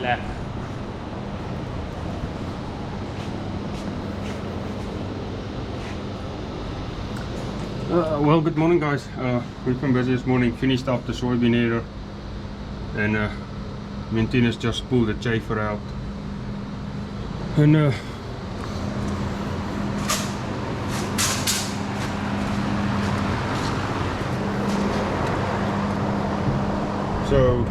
left. Well, good morning guys. We've been busy this morning, finished up the soybean area, and Martinez just pulled the chafer out. And so,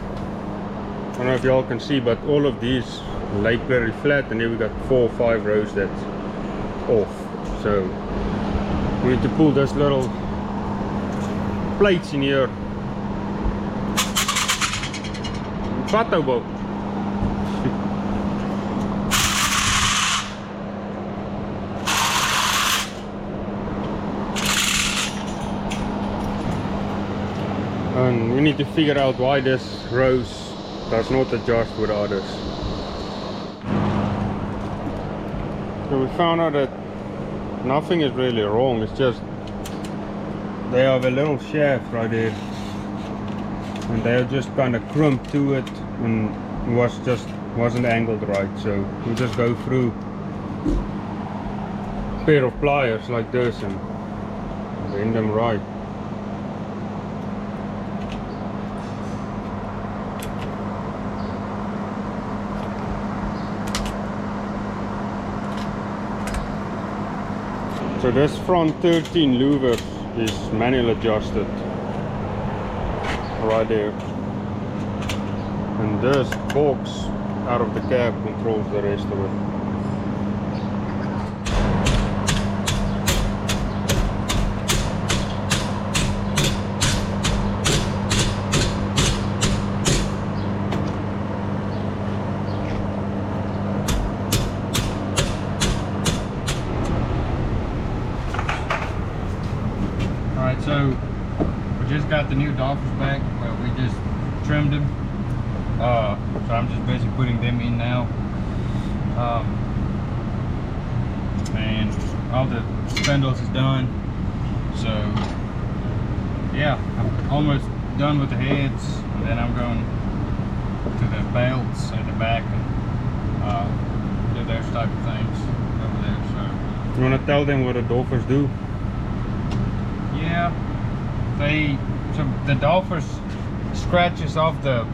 I don't know if y'all can see, but all of these lay very flat, and then we got 4 or 5 rows that's off. So we need to pull those little plates in here. Pato boat. And we need to figure out why this rows does not adjust with others. So we found out that nothing is really wrong, it's just they have a little shaft right there and they are just kind of crimped to it, and it wasn't angled right. So we just go through a pair of pliers like this and bend them right. So this front 13 louver is manual adjusted right there, and this box out of the cab controls the rest of it. So we just got the new dolphins back. Well, we just trimmed them, so I'm just basically putting them in now, and all the spindles is done. So yeah, I'm almost done with the heads, and then I'm going to the belts at the back and do those type of things over there. So you want to tell them what the dolphins do? Yeah, so the dolphins scratches off the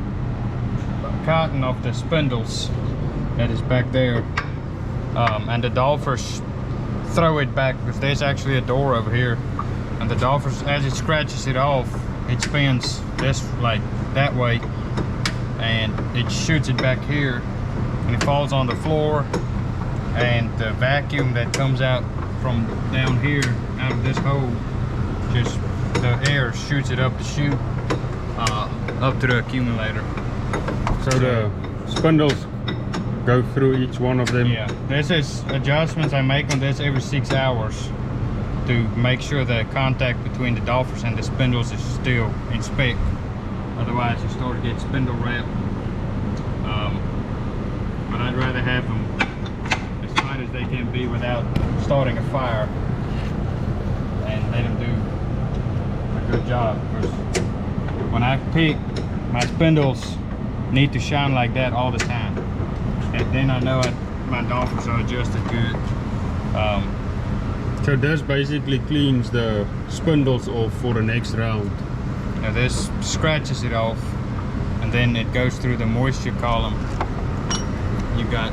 cotton off the spindles that is back there, and the dolphins throw it back, because there's actually a door over here, and the dolphins, as it scratches it off, it spins this like that way, and it shoots it back here, and it falls on the floor, and the vacuum that comes out from down here out of this hole, just the air shoots it up the chute, up to the accumulator. So the spindles go through each one of them? Yeah, this is adjustments I make on this every 6 hours to make sure the contact between the dolphins and the spindles is still in spec. Otherwise you start to get spindle wrap. But I'd rather have them as tight as they can be without starting a fire, and let them do good job, because when I pick, my spindles need to shine like that all the time, and then I know my dolphins are adjusted good. So this basically cleans the spindles off for the next round. Now this scratches it off, and then it goes through the moisture column. You've got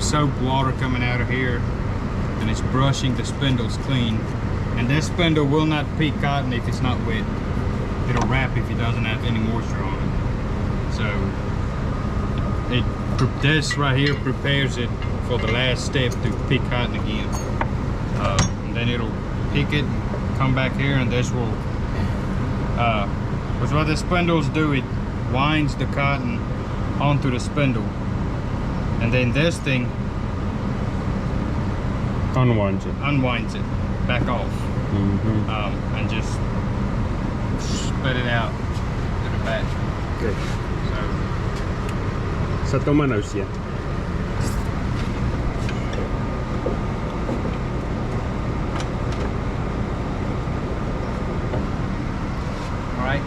soap water coming out of here, and it's brushing the spindles clean. And this spindle will not pick cotton if it's not wet. It'll wrap if it doesn't have any moisture on it. So this right here prepares it for the last step to pick cotton again. And then it'll pick it, come back here, and this will, because what the spindles do, it winds the cotton onto the spindle, and then this thing unwinds it back off. And just spit it out to the back. Good. So toma náusea. Alright.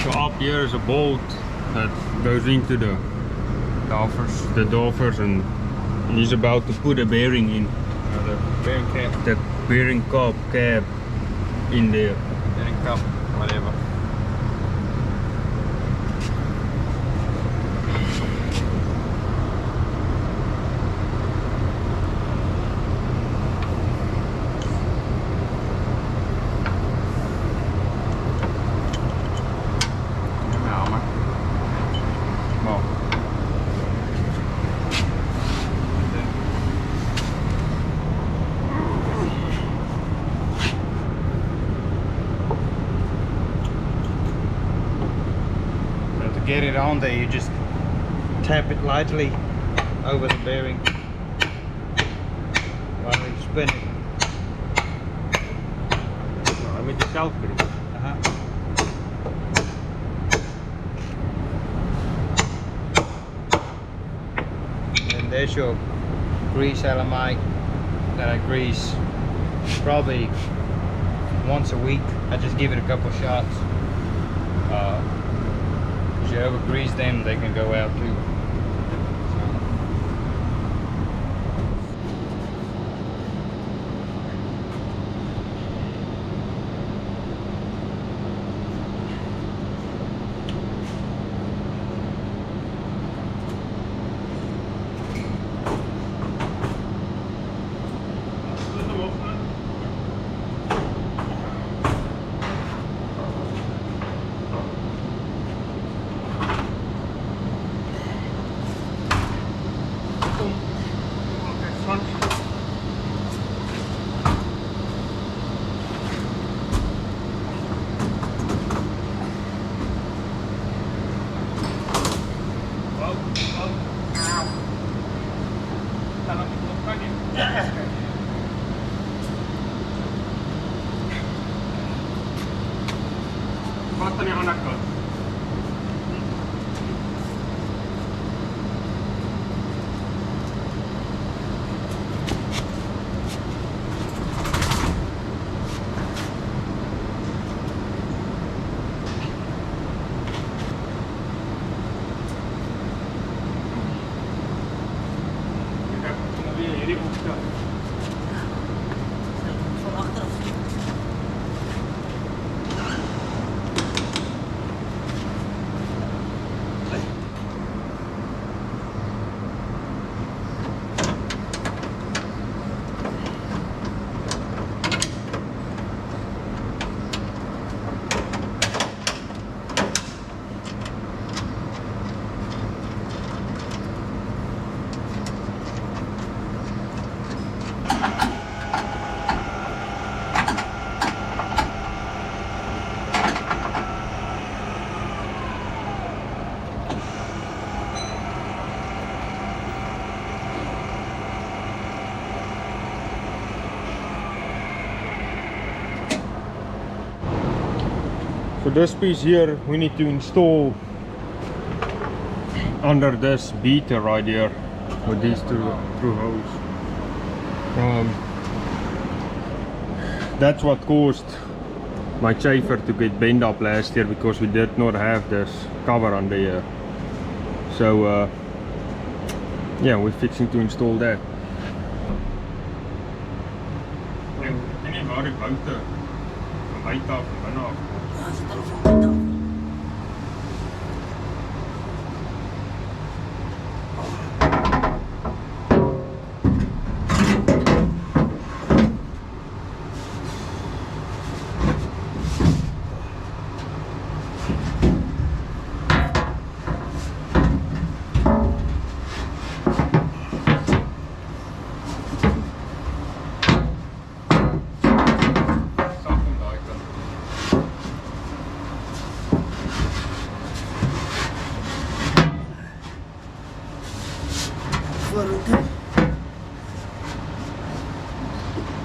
So up here is a bolt that goes into the dolphins, and he's about to put a bearing in. The bearing cap. The bearing cap in there. Bearing cup, whatever. Get it on there, you just tap it lightly over the bearing while you spin it. Let me just self grip. And there's your grease element that I grease probably once a week. I just give it a couple shots. If you ever grease them, they can go out too. Vaata niin hanakkaan. So this piece here we need to install under this beater right here with these two holes. That's what caused my chafer to get bent up last year, because we did not have this cover under here. So yeah, we're fixing to install that.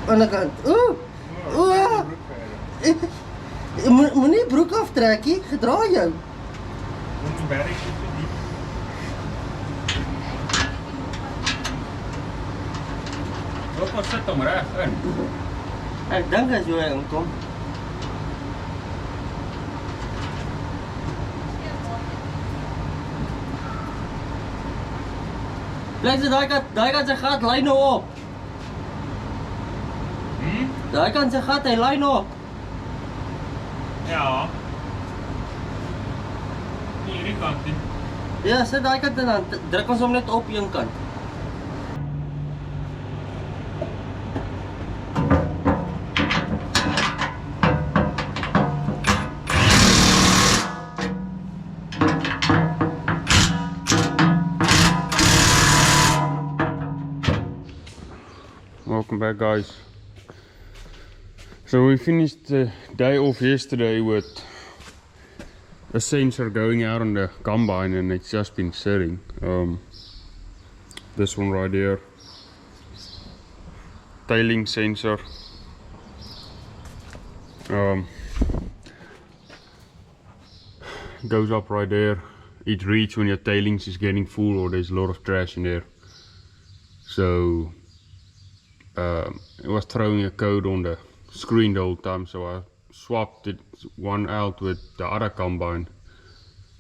Aan de kant. Moenie broek aftrekken, gedraai jou. Wat was dit om reg in? Ek dink as jy inkom. Luister, daai kant sy gat lei nou op. Daai kant sy gat, hy lei nou op. Ja. Nie hierdie kant nie. Ja, sit daai kant en dan druk ons hom net op een kant. Welcome back, guys. So we finished the day off yesterday with a sensor going out on the combine, and it's just been sitting. This one right here, tailing sensor. Goes up right there. It reads when your tailings is getting full or there's a lot of trash in there. So it was throwing a code on the screen the whole time, so I swapped it one out with the other combine,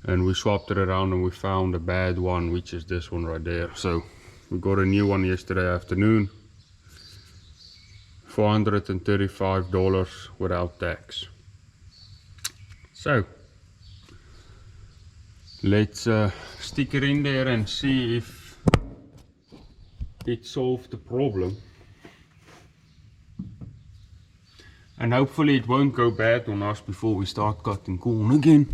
and we swapped it around and we found a bad one, which is this one right there. So we got a new one yesterday afternoon, $435 without tax. So let's stick it in there and see if it solved the problem. And hopefully it won't go bad on us before we start cutting corn again.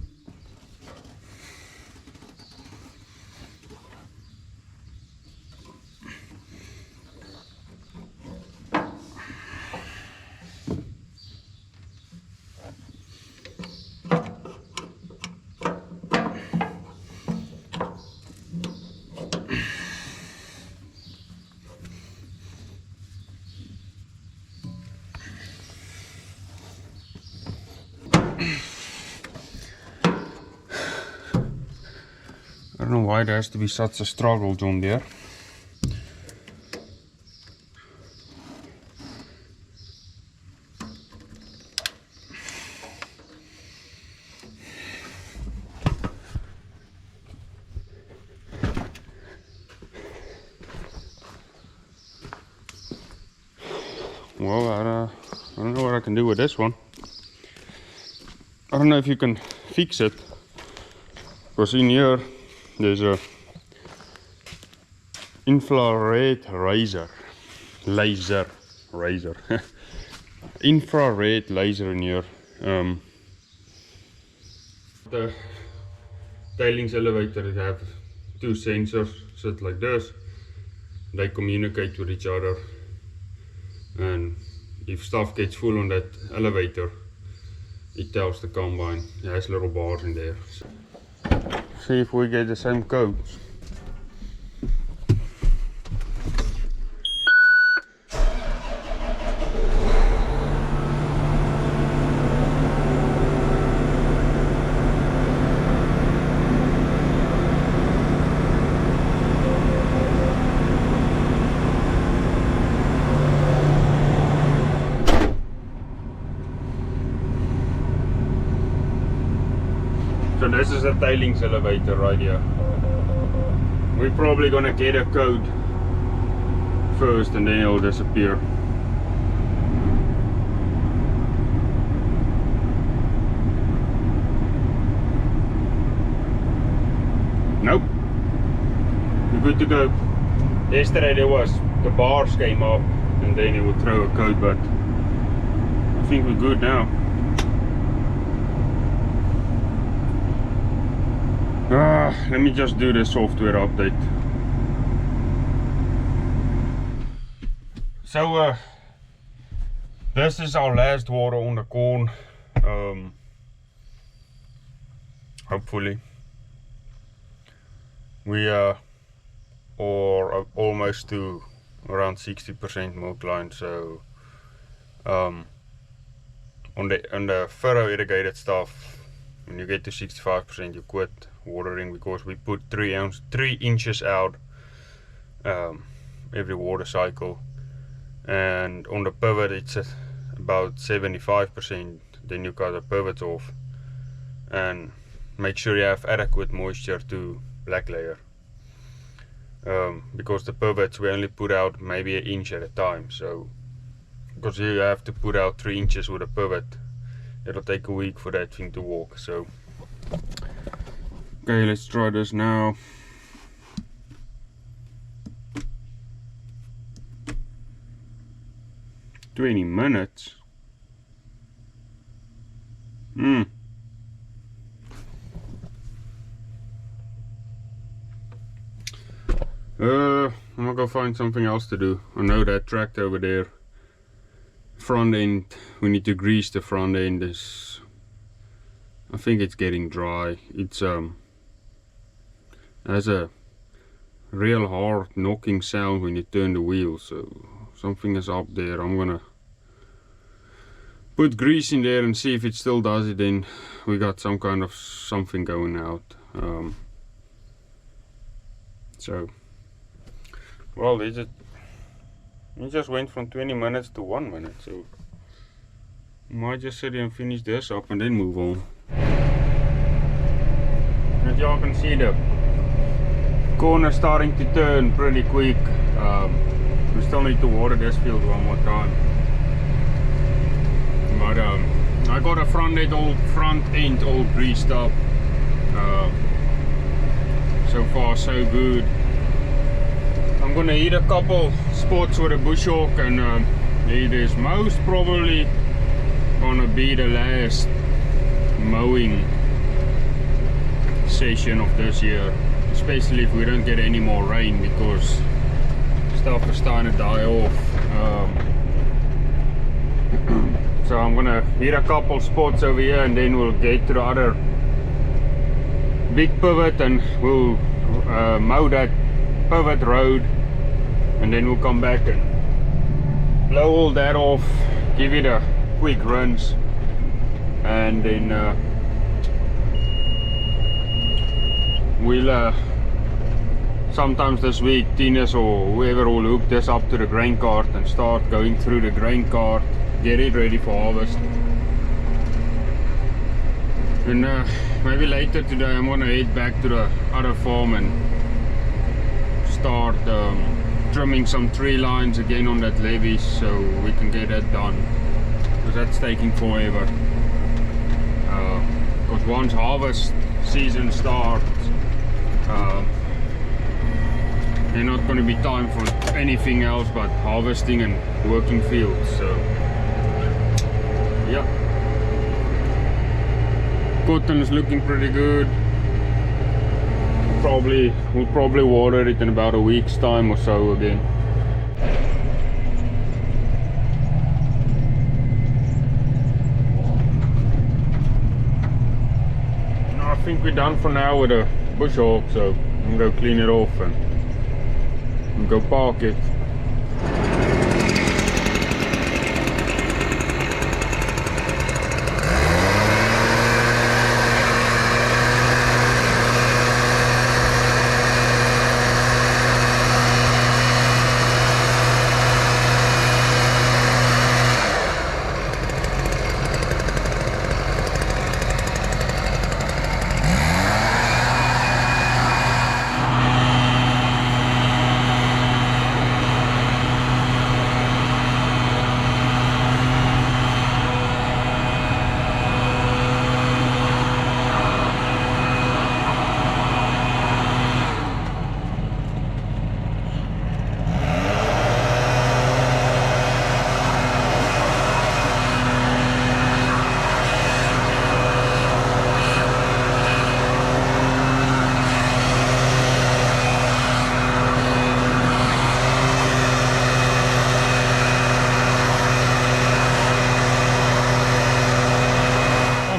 I don't know why it has to be such a struggle, John deere. Well, I don't know what I can do with this one. I don't know if you can fix it, because in here there's a infrared laser infrared laser in here. The tailings elevator, it have two sensors sit like this. They communicate with each other, and if stuff gets full on that elevator, it tells the combine. It has little bars in there. See if we get the same codes. So this is a tailings elevator right here. We're probably gonna get a code first and then it'll disappear. Nope. We're good to go. Yesterday there was, the bars came up and then it would throw a code, but I think we're good now. Let me just do the software update. So this is our last water on the corn. Hopefully we are almost to around 60% milk line. So on the furrow irrigated stuff, when you get to 65% you quit watering, because we put 3 inches out every water cycle, and on the pivot it's at about 75%. Then you cut the pivots off and make sure you have adequate moisture to black layer. because the pivots we only put out maybe 1 inch at a time. So because you have to put out 3 inches with a pivot, it'll take a week for that thing to walk. So okay, let's try this now. "20 minutes? I'm gonna go find something else to do. I know that tractor over there, front end, we need to grease the front end. I think it's getting dry. It's has a real hard knocking sound when you turn the wheel, so something is up there. I'm gonna put grease in there and see if it still does it. Then we got some kind of something going out. So well, it just went from 20 minutes to 1 minute, so I might just sit here and finish this up and then move on. As y'all can see, the corner starting to turn pretty quick. We still need to water this field one more time. But I got a front end all greased up. So far so good. I'm gonna hit a couple spots with a bush hog, and it is most probably gonna be the last mowing session of this year, especially if we don't get any more rain, because stuff is starting to die off. So I'm gonna hit a couple spots over here, and then we'll get to the other big pivot, and we'll mow that pivot road, and then we'll come back and blow all that off, give it a quick rinse, and then we'll sometimes this week Tina's or whoever will hook this up to the grain cart and start going through the grain cart, get it ready for harvest. And maybe later today I'm gonna head back to the other farm and start trimming some tree lines again on that levee, so we can get that done, because that's taking forever. Because once harvest season starts, there's not going to be time for anything else but harvesting and working fields. So yeah, cotton is looking pretty good. We'll probably water it in about a week's time or so again. I think we're done for now with the bush hog, so I'm gonna go clean it off and go park it.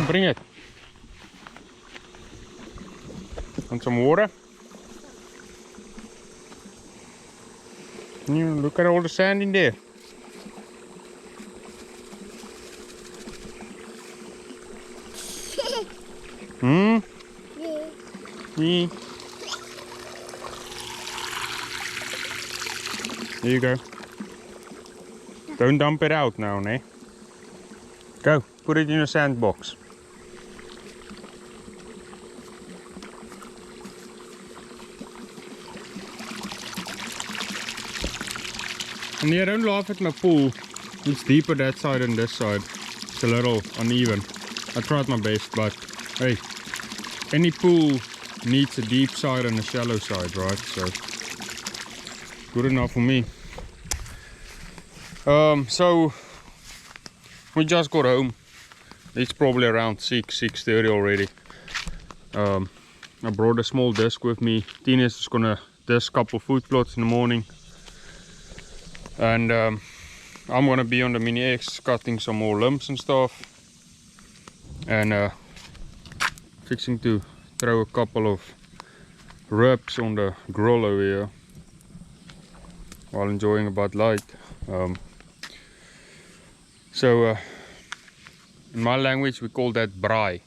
Bring it. Want some water? Look at all the sand in there. Yeah. Yeah. There you go. Don't dump it out now, ne? Go, put it in a sandbox. And yeah, don't laugh at my pool. It's deeper that side than this side. It's a little uneven. I tried my best, but hey, any pool needs a deep side and a shallow side, right? So good enough for me. So we just got home. It's probably around 6:30 already. I brought a small disc with me. Tina's is gonna disc a couple food plots in the morning, and I'm gonna be on the Mini X cutting some more limbs and stuff, and fixing to throw a couple of ribs on the grill over here while enjoying a Bud Light. So in my language we call that braai.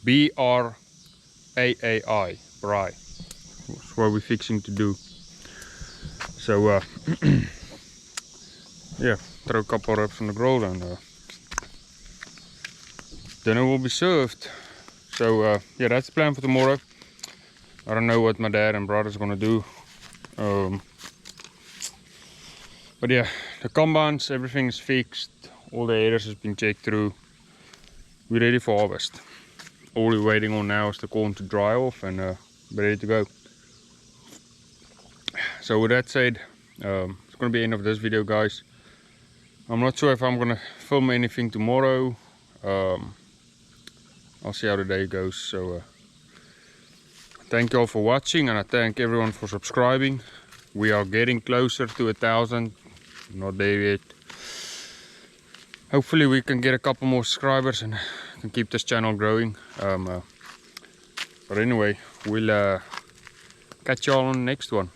B-R-A-A-I, braai. That's what we're fixing to do. So yeah, throw a couple of ribs on the grill and dinner will be served. So yeah, that's the plan for tomorrow. I don't know what my dad and brother's gonna do. But yeah, the combines, everything is fixed. All the headers has been checked through. We're ready for harvest. All we're waiting on now is the corn to dry off and be ready to go. So with that said, it's gonna be the end of this video, guys. I'm not sure if I'm gonna film anything tomorrow. I'll see how the day goes. So thank you all for watching, and I thank everyone for subscribing. We are getting closer to 1,000. Not there yet. Hopefully we can get a couple more subscribers and can keep this channel growing. But anyway, we'll catch you all on the next one.